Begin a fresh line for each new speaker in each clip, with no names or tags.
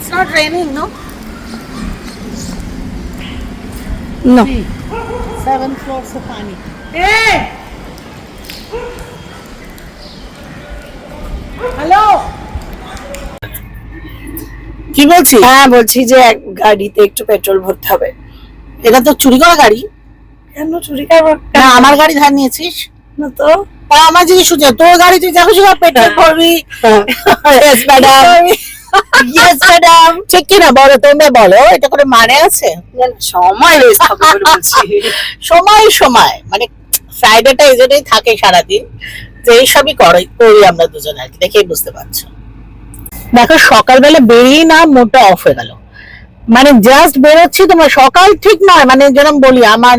It's not raining, no?
No.
7 floors of pani. Hey! Hello?
কি বলছি? হ্যাঁ বলছি যে গাড়িতে একটু পেট্রোল ভরতে হবে।
এটা তো চুরি করা গাড়ি।
কেন চুরি করবো?
না আমার গাড়ি ধার নিয়েছিস
না তো।
আমার জিজ্ঞেস শুনছে তোর গাড়ি তুই যা খুশি petrol ভরবি।
Yes, madam.
Yes, madam. ঠিক কিনা বলো, তোমরা বলো, এটা করে মানে আছে?
সময় ওয়েস্ট হবে বলে বলছি।
সময় সময় মানে ফ্রাইডেটা এই জন্যই থাকে সারাদিন যে এইসবই করি আমরা দুজনে আর কি, দেখেই বুঝতে পারছো। দেখো সকালবেলা বেরিয়ে না মোটা অফ হয়ে গেল, মানে জাস্ট বেরোচ্ছি তোমার সকাল ঠিক নয়, মানে যেরকম বলি আমার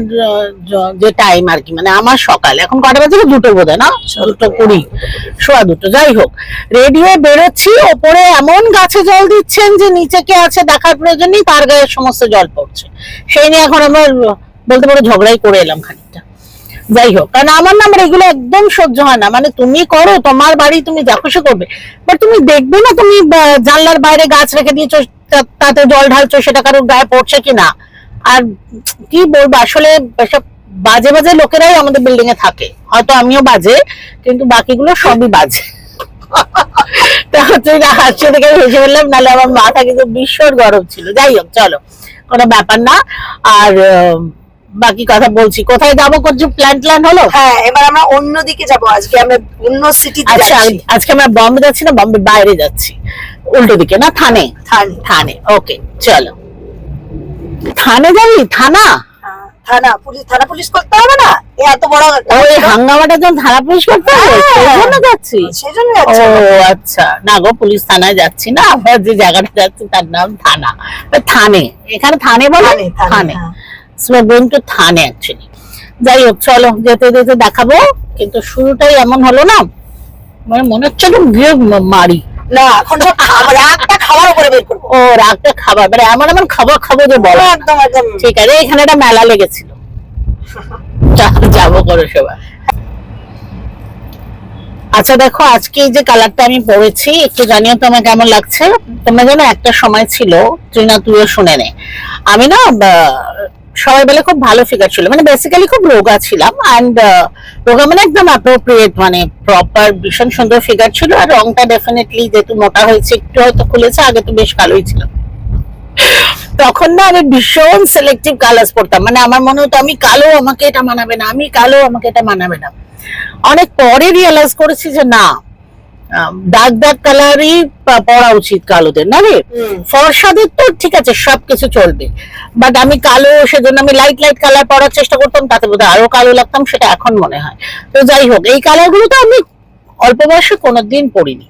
যে টাইম আর কি, মানে আমার সকাল এখন কটা বাজে? 2টো বোধ হয় না, 2:20 সোয়া 2টো, যাই হোক রেডি হয়ে বেরোচ্ছি, ওপরে এমন গাছে জল দিচ্ছেন যে নিচে কে আছে দেখার প্রয়োজন নেই, তার গায়ে সমস্ত জল পড়ছে। সেই নিয়ে এখন আমার বলতে পারো ঝগড়াই করে এলাম খানিকটা। যাই হোক, কারণ আমার না আমার এগুলো একদম সহ্য হয় না, মানে তুমি করো তোমার বাড়ি তুমি যা খুশি করবে, বাট তুমি দেখবে না তুমি জানলার বাইরে গাছ রেখে দিয়েছো, তাতে জল ঢালছো, সেটা কারোর গায়ে পড়ছে কিনা। আর কি বলবো, আসলে সব বাজে বাজে লোকেরাই আমাদের বিল্ডিং এ থাকে, হয়তো আমিও বাজে কিন্তু বাকিগুলো সবই বাজে। তুই না হাসছে দেখে হেসে বললাম, নাহলে আমার মাথা কিন্তু ভীষণ গরম ছিল। যাই হোক চলো, কোনো ব্যাপার না। আর বাকি কথা বলছি, কোথায় যাবো করছো, প্ল্যান হলো?
হ্যাঁ, এবার আমরা অন্যদিকে যাব, আজকে আমরা অন্য সিটিতে
আচ্ছা,
যাচ্ছি।
আজকে আমরা বম্বে যাচ্ছি না, বম্বে বাইরে যাচ্ছি, উল্টো দিকে না, থানে। থানে, ওকে চলো। থানে যাবি? থানা
থানা পুলিশ করতে হবে না? এত বড়
ওই হাঙ্গামাটা যখন থানা পুলিশ করতে হবে সেই জন্য যাচ্ছি।
সেজন্য
ও আচ্ছা, না গো পুলিশ থানায় যাচ্ছি না, আমরা যে জায়গাটা যাচ্ছি তার নাম থানা, থানে, এখানে থানে বলে, থানে, গোয়িং টু থানে অ্যাকচুয়ালি। যাই হোক চলো, যেতে যেতে দেখাবো, কিন্তু শুরুটাই এমন হলো না, মানে মনে হচ্ছে গিয়ে মারি
না, এখন সব রাগটা খাবার উপরে বের করবো।
ও রাগটা খাবার, মানে এমন এমন খাবার খাবো যে বলো।
একদম একদম
ঠিক আছে, এখানে একটা মেলা লেগেছিল, যাবো করো সবাই। আচ্ছা দেখো, আজকে এই যে কালারটা আমি পরেছি, একটু জানিও তো আমার কেমন লাগছে। তোমরা জানো একটা সময় ছিল, ট্রিনা তুইও শুনে নে, আমি না সবাই বলে খুব ভালো ফিগার ছিল, মানে বেসিক্যালি খুব রোগা ছিলাম, অ্যান্ড রোগা মানে একদম অ্যাপ্রোপ্রিয়েট, মানে প্রপার ভীষণ সুন্দর ফিগার ছিল। আর রংটা ডেফিনেটলি যেহেতু মোটা হয়েছে একটু হয়তো খুলেছে, আগে তো বেশ কালোই ছিল। তখন না আমি ভীষণ সিলেক্টিভ কালার্স পরতাম, মানে আমার মনে হতো আমি কালো, আমাকে এটা মানাবে না, আমি কালো, আমাকে এটা মানাবে না। অনেক পরে রিয়েলাইজ করেছি যে না, ডার্ক ডার্ক কালারই পরা উচিত কালোদের, না রে? ফর্সাদের তো ঠিক আছে সবকিছু চলবে, বাট আমি কালো, সেজন্য আমি লাইট লাইট কালার পরার চেষ্টা করতাম, তাতে বোধহয় আরো কালো লাগতাম, সেটা এখন মনে হয়। তো যাই হোক, এই কালার গুলো তো আমি অল্প বয়সে কোনোদিন পরিনি,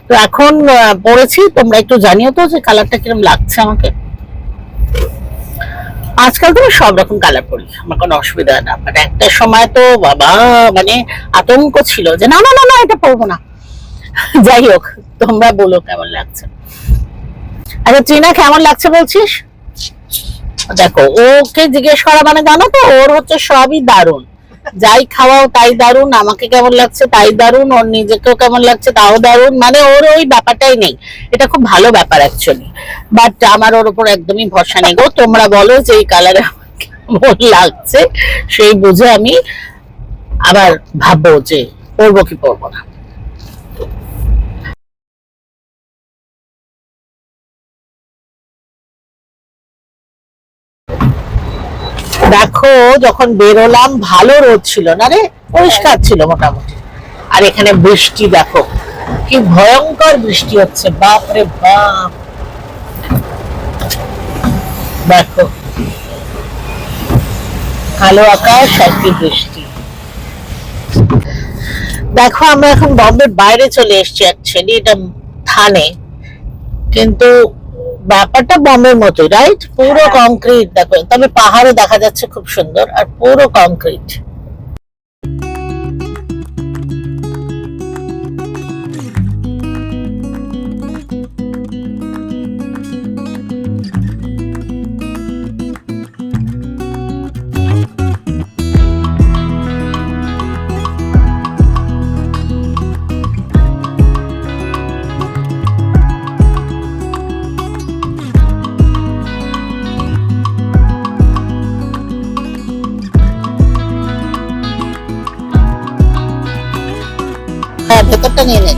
তো এখন পরেছি। তোমরা একটু জানিও তো যে কালারটা কিরকম লাগছে আমাকে। আজকাল তো সব রকম কালার পরি, আমার কোনো অসুবিধা হয় না, বাট একটা সময় তো বাবা মানে আতঙ্ক ছিল যে না না না না এটা পরবো না। যাই হোক, তোমরা বলো কেমন লাগছে। আচ্ছা ট্রিনা কেমন লাগছে বলছিস? দেখো ওকে জিজ্ঞেস করা মানে জানো তো, ওর হচ্ছে সবই দারুণ, যাই খাওয়াও তাই দারুণ, আমাকে কেমন লাগছে তাই দারুণ, ওর নিজেকেও কেমন লাগছে তাও দারুণ, মানে ওর ওই ব্যাপারটাই নেই। এটা খুব ভালো ব্যাপার অ্যাকচুয়ালি, বাট আমার ওর উপর একদমই ভরসা নেই গো। তোমরা বলো যে এই কালারে কেমন লাগছে, সেই বুঝে আমি আবার ভাববো যে পরবো কি পরবো না। দেখো যখন বেরোলাম ভালো রোদ ছিল না রে, পরিষ্কার ছিল মোটামুটি, আর এখানে বৃষ্টি দেখো কি ভয়ঙ্কর বৃষ্টি হচ্ছে, বাপ রে বাপ। দেখো কালো আকাশ আর কি বৃষ্টি। দেখো আমরা এখন বম্বের বাইরে চলে এসেছি, অ্যাকচুয়ালি এটা থানে, কিন্তু ব্যাপারটা বম্বের মতোই, রাইট? পুরো কংক্রিট দেখো, তবে পাহাড়ও দেখা যাচ্ছে খুব সুন্দর, আর পুরো কংক্রিট। ভেতরটা নিয়ে নে।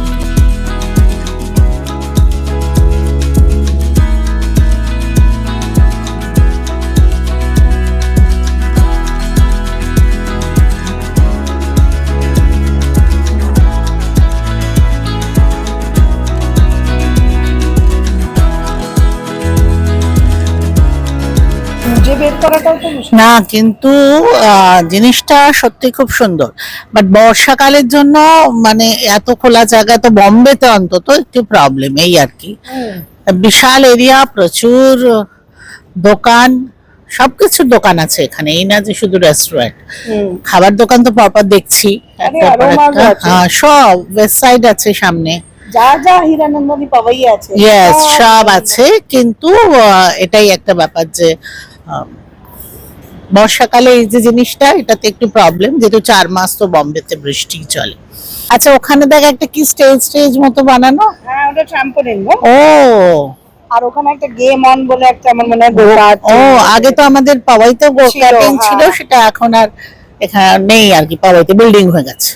যে বের করাটাও তো মুশকিল।
না কিন্তু জিনিসটা সত্যি খুব সুন্দর, বাট বর্ষাকালের জন্য মানে এত খোলা জায়গা তো বম্বেতে অন্তত একটু প্রবলেম, এই আর কি। বিশাল এরিয়া, প্রচুর দোকান, সবকিছুর দোকান আছে এখানে, এই না যে শুধু রেস্টুরেন্ট। খাবার দোকান তো পরপর দেখছি একটার পর
আরো
একটা।
আছে।
হ্যাঁ, সব ওয়েস্ট সাইড আছে সামনে,
যা যা হীরানন্দনী পাওয়াই আছে।
ইয়েস সব আছে। কিন্তু এটাই একটা ব্যাপার যে বর্ষাকালে এই যে জিনিসটা, এটাতে একটু প্রবলেম, যেহেতু 4 মাস তো বম্বেতে বৃষ্টি চলে। আচ্ছা, ওখানে দেখ একটা কি স্টেজ স্টেজ মতো বানানো।
হ্যাঁ, ওটা ট্রাম্পোলিন গো।
ও
আর ওখানে একটা গেম অন বলে একটা আমার মনে হয় গোটা
ও, আগে তো আমাদের পাওয়াইতে গোকাটিং ছিল,
হ্যাঁ।
সেটা এখন আর এখানে নেই আর কি, পাওয়াইতে বিল্ডিং হয়ে গেছে।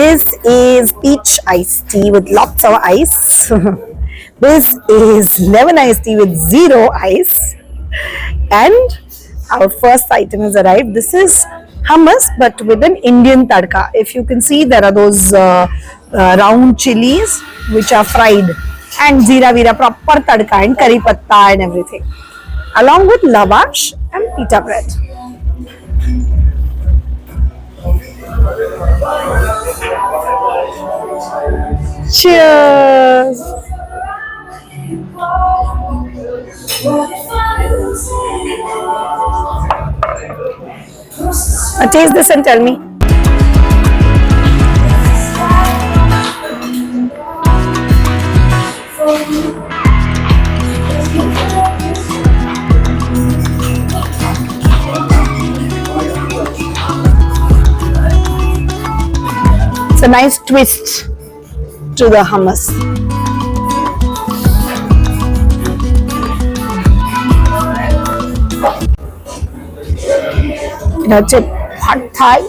This is peach iced tea with lots of ice. This is lemon iced tea with zero ice. And our first item has arrived. This is hummus but with an Indian tadka. If you can see, there are those round chilies which are fried, and jeera veera, proper tadka, and curry patta and everything, along with lavash and pita bread. Cheers! Taste this and tell me. It's a nice twist to the hummus. It's a pad thai,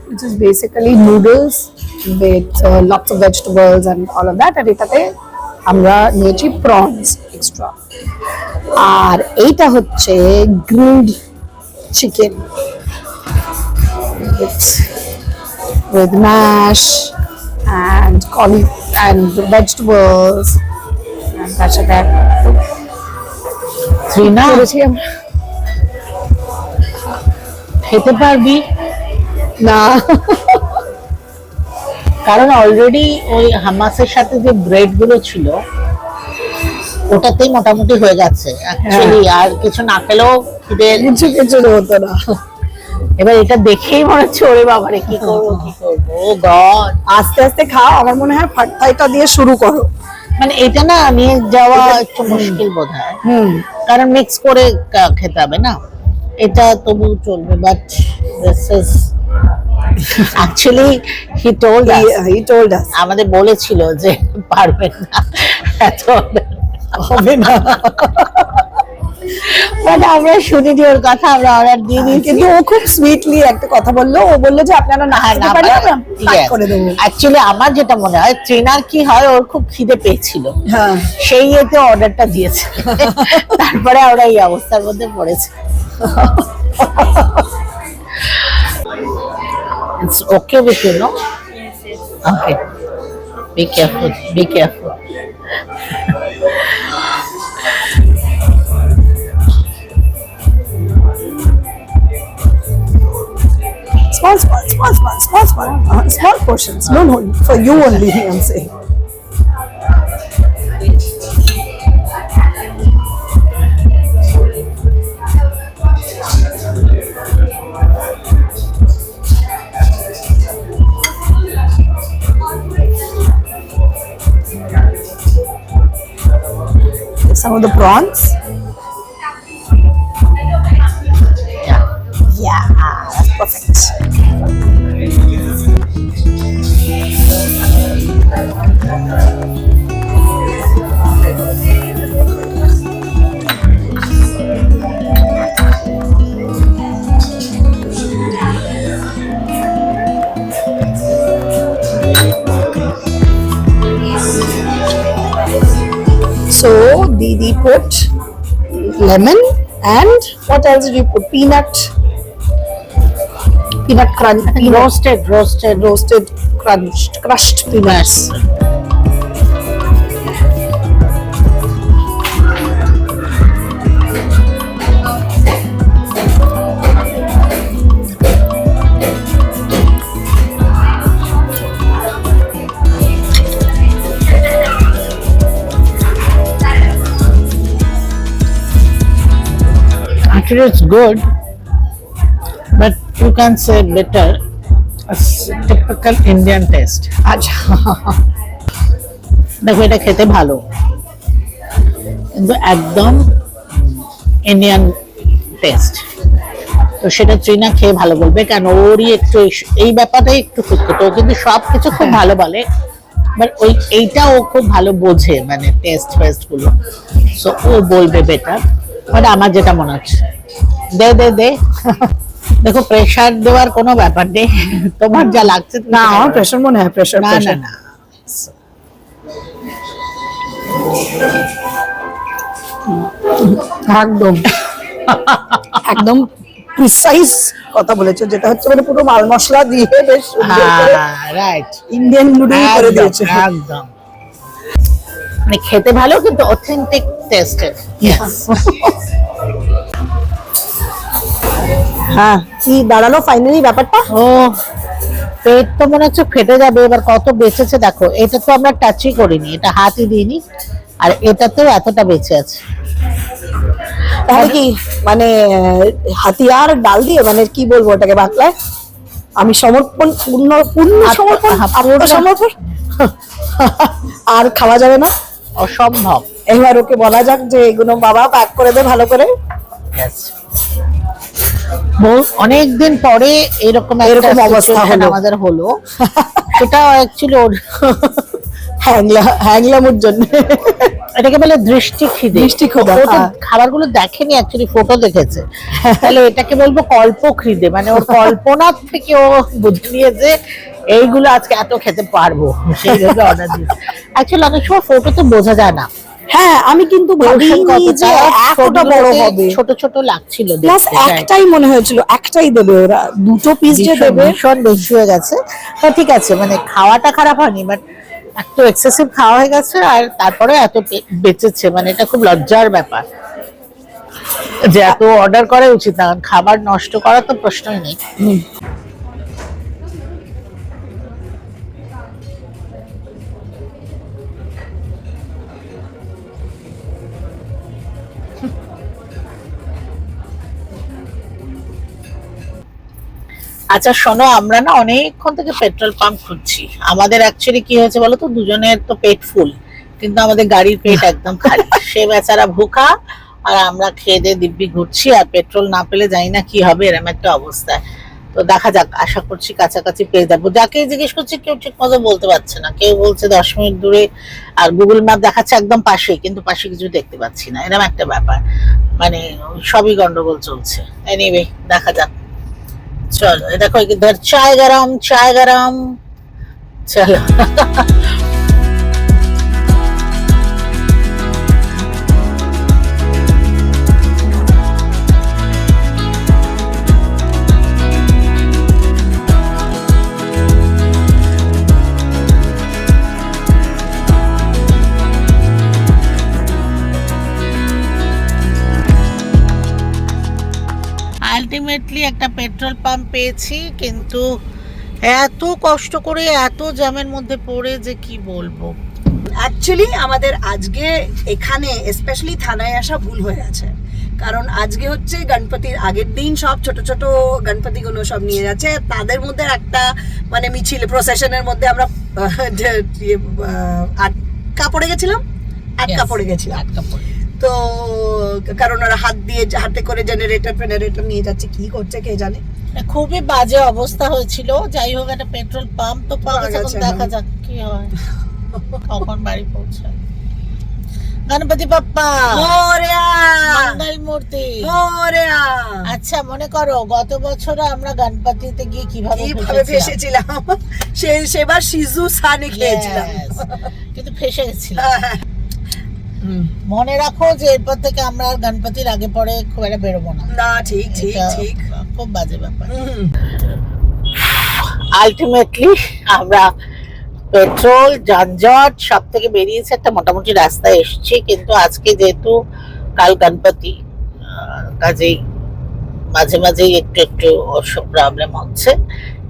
which is basically noodles with lots of vegetables and all of that. And এটাতে আমরা নিয়েছি prawns extra. আর এইটা হচ্ছে grilled chicken with mash and and vegetables, and তার সাথে
ত্রিনা, খেতে পারবি
না,
কারণ অলরেডি ওই হামাসের সাথে যে ব্রেড গুলো ছিল ওটাতেই মোটামুটি হয়ে গেছে অ্যাকচুয়ালি। আর কিছু না খেলেও
কিছু হতো না।
এবার এটা দেখেই মনে হচ্ছে ওরে বাবারে কি করবো কি করবো, ও গড।
আস্তে আস্তে খাও, আমার মনে হয় পাড থাইটা দিয়ে শুরু করো।
মানে এটা না নিয়ে যাওয়া একটু মুশকিল বোধহয়, কারণ মিক্স করে খেতে হবে না। এটা তবু চলবে, but this is actually he told us, আমাদের বলেছিল যে পারবেন না, এত
হবে না।
বাট আমরা শুনিনি ওর কথা, আমরা অর্ডার দিয়ে দিয়েছি।
কিন্তু ও খুব সুইটলি একটা কথা বললো, ও বললো যে আপনারা না খেতে পারলে আমরা প্যাক করে দেবো।
অ্যাকচুয়ালি আমার যেটা মনে হয়, ট্রেনার কি হয়, ওর খুব খিদে পেয়েছিল, সেই এতে অর্ডারটা দিয়েছে, তারপরে আমরা এই অবস্থার মধ্যে পড়েছি। It's okay with you, no?
Yes, yes.
Okay. Be careful. Be careful.
Small portions. No, for you only, I'm saying. Some of the prawns.
Yeah.
Yeah, that's perfect. So Didi put lemon and what else did you put? Peanut crunch,
Roasted
roasted crushed peanuts.
Actually, it's good, but you can say better. It's typical Indian taste.
আচ্ছা
দেখো এটা খেতে ভালো, কিন্তু একদম Indian test. তো সেটা ট্রিনা খেয়ে ভালো বলবে, কেন ওরই একটু এই ব্যাপারটাই একটু খুঁতখুঁতো। ও কিন্তু সবকিছু খুব ভালো বলে, বাট এইটা ও খুব ভালো বোঝে, মানে টেস্ট ফেস্ট গুলো। সো ও বলবে বেটার, বাট আমার যেটা মনে হচ্ছে দে দে দে। দেখো প্রেশার দেওয়ার কোনো ব্যাপার নেই, তোমার যা লাগছে তুমি
না
খেয়ে
আমার
নাও।
প্রেশার মনে হয় প্রেশার
না না না,
একদম একদম প্রিসাইজ কথা বলেছো, যেটা হচ্ছে মানে পুরো মাল মশলা দিয়ে বেশ সুন্দর করে
রাইট,
ইন্ডিয়ান নুডল করে দিয়েছে।
একদম মানে খেতে ভালো, কিন্তু অথেন্টিক টেস্টের।
হ্যাঁ কি দাঁড়ালো ফাইনালি ব্যাপারটা?
ও পেট তো মনে হচ্ছে ফেটে যাবে। এবার কত বেঁচেছে দেখো, এটা তো আমরা টাচই করিনি, এটা হাতই দিইনি, আর এটাতেও এতটা বেঁচে আছে।
তাহলে কি মানে হাতিয়ার ডাল দিয়ে, মানে কি বলবো ওটাকে বাংলায়, আমি সমর্পণ পূর্ণ পূর্ণ সমর্পণ আত্মসমর্পণ আর খাওয়া যাবে না,
অসম্ভব।
এবার ওকে বলা যাক যে এগুলো বাবা প্যাক করে দে ভালো করে।
অনেকদিন পরে এরকম
এরকম অবস্থা হলো।
আমাদের হলো, সেটা অ্যাকচুয়ালি ওর
হ্যাংলামের জন্য।
এটাকে বলে দৃষ্টি খিদে।
দৃষ্টি ক্ষুধা,
ও তো
হ্যাঁ।
খাবারগুলো দেখেনি, অ্যাকচুয়ালি ফটো দেখেছে। তাহলে এটাকে বলবো কল্প খিদে, মানে ওর কল্পনার থেকে ও বুঝে নিয়েছে এইগুলো আজকে এত খেতে পারবো, সেই জন্য অর্ডার দিয়েছে। অ্যাকচুয়ালি অনেক সময় ফটোতে বোঝা যায় না
হ্যাঁ আমি কিন্তু ভাবিনি যে এতটা বড় হবে,
ছোট ছোট লাগছিল
প্লাস
দেখতে।
একটাই মনে হয়েছিল একটাই দেবে ওরা, দুটো পিস যে
ভীষণ
দেবে।
ভীষণ বেশি হয়ে গেছে। তা ঠিক আছে, মানে খাওয়াটা খারাপ হয়নি, বাট একটু এক্সেসিভ খাওয়া হয়ে গেছে, আর তারপরে এত বেঁচেছে, মানে এটা খুব লজ্জার ব্যাপার যে এত অর্ডার করা উচিত না, কারণ খাবার নষ্ট করা তো প্রশ্নই নেই। আচ্ছা শোনো, আমরা না অনেকক্ষণ থেকে পেট্রোল পাম্প খুঁজছি। আমাদের অ্যাকচুয়ালি কি হয়েছে বলো তো, দুজনের তো পেট ফুল, কিন্তু আমাদের গাড়ির পেট একদম খালি। সে বেচারা ভুকা, আর আমরা খেয়ে দিয়ে দিব্যি ঘুরছি, আর পেট্রোল না পেলে জানি না কি হবে, এরকম একটা অবস্থায়। তো দেখা যাক, আশা করছি কাছাকাছি পেয়ে যাবো। যাকে জিজ্ঞেস করছি কেউ ঠিক মতো বলতে পারছে না, কেউ বলছে 10 মিনিট দূরে, আর গুগল ম্যাপ দেখাচ্ছে একদম পাশে, কিন্তু পাশে কিছু দেখতে পাচ্ছি না, এরকম একটা ব্যাপার। মানে সবই গন্ডগোল চলছে। এনিওয়ে দেখা যাক, चलो ये देखो इधर चाय गरम, चलो। আলটিমেটলি একটা পেট্রোল পাম্প পেয়েছি, কিন্তু এত কষ্ট করে এত জ্যামের মধ্যে পড়ে যে কি বলবো।
অ্যাকচুয়ালি আমাদের আজকে এখানে স্পেশালি থানায় আসা ভুল হয়ে গেছে, কারণ আজকে হচ্ছে গণপতির আগের দিন সব ছোট ছোট গণপতিগুলো সব নিয়ে যাচ্ছে, তাদের মধ্যে একটা মানে মিছিল প্রসেশনের মধ্যে আমরা আটকা পড়ে গেছিলাম। তো কারণ ওরা হাতে করে জেনারেটর নিয়ে যাচ্ছে, কি করছে কে জানে।
খুবই বাজে অবস্থা হয়েছিল। যাই হোক, একটা পেট্রোল পাম্প তো পাওয়া গেছে, দেখা যাক কি হয়, কখন বাড়ি পৌঁছায়। গণপতি বাপ্পা
মোরয়া,
মঙ্গল মূর্তি
মোরয়া।
আচ্ছা, মনে করো গত বছর আমরা গণপতিতে গিয়ে কিভাবে
ফেসেছিলাম, সেবার সিজু সানি খেয়েছিলাম,
Yes, কিন্তু ফেসে গেছিলাম। মনে রাখো যে এরপর থেকে আমরা আর গণপতির আগে পরে খুব একটা বেরোবো না।
না, ঠিক ঠিক
এটা
ঠিক,
খুব বাজে ব্যাপার। আলটিমেটলি আমরা পেট্রোল যানজট সব থেকে বেরিয়েছে, একটা মোটামুটি রাস্তায় এসেছি। কিন্তু আজকে যেহেতু কাল গণপতি, কাজেই মাঝে মাঝেই একটু একটু প্রবলেম হচ্ছে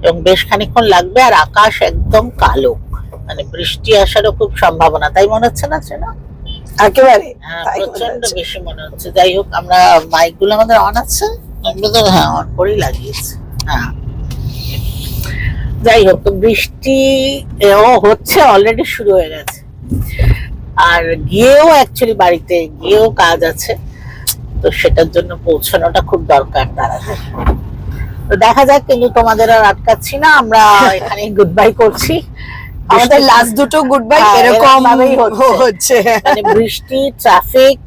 এবং বেশ খানিকক্ষণ লাগবে। আর আকাশ একদম কালো, মানে বৃষ্টি আসারও খুব সম্ভাবনা, তাই মনে হচ্ছে না সেটা?
একেবারে
প্রচন্ড বেশি মনে হচ্ছে। যাই হোক, আমরা মাইক গুলো আমাদের অন আছে, হ্যাঁ অন করেই লাগিয়েছে। হ্যাঁ, যাই হোক, তো বৃষ্টি হচ্ছে, অলরেডি শুরু হয়ে গেছে। আর গিয়েও অ্যাকচুয়ালি বাড়িতে গিয়েও কাজ আছে, তো সেটার জন্য পৌঁছানোটা খুব দরকার তাড়াতাড়ি। তো দেখা যাক, কিন্তু তোমাদের আর আটকাচ্ছি না, আমরা এখানে গুড বাই করছি।
আমাদের লাস্ট দুটো গুড বাই এরকম ভাবেই হচ্ছে,
মানে বৃষ্টি, ট্রাফিক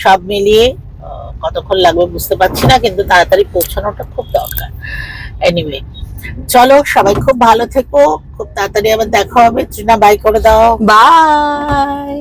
সব মিলিয়ে কতক্ষণ লাগবে বুঝতে পারছি না, কিন্তু তাড়াতাড়ি পৌঁছানোটা খুব দরকার। এনিওয়ে, চলো সবাই খুব ভালো থেকো, খুব তাড়াতাড়ি আবার দেখা হবে। তৃণা বাই করে দাও।
বাই।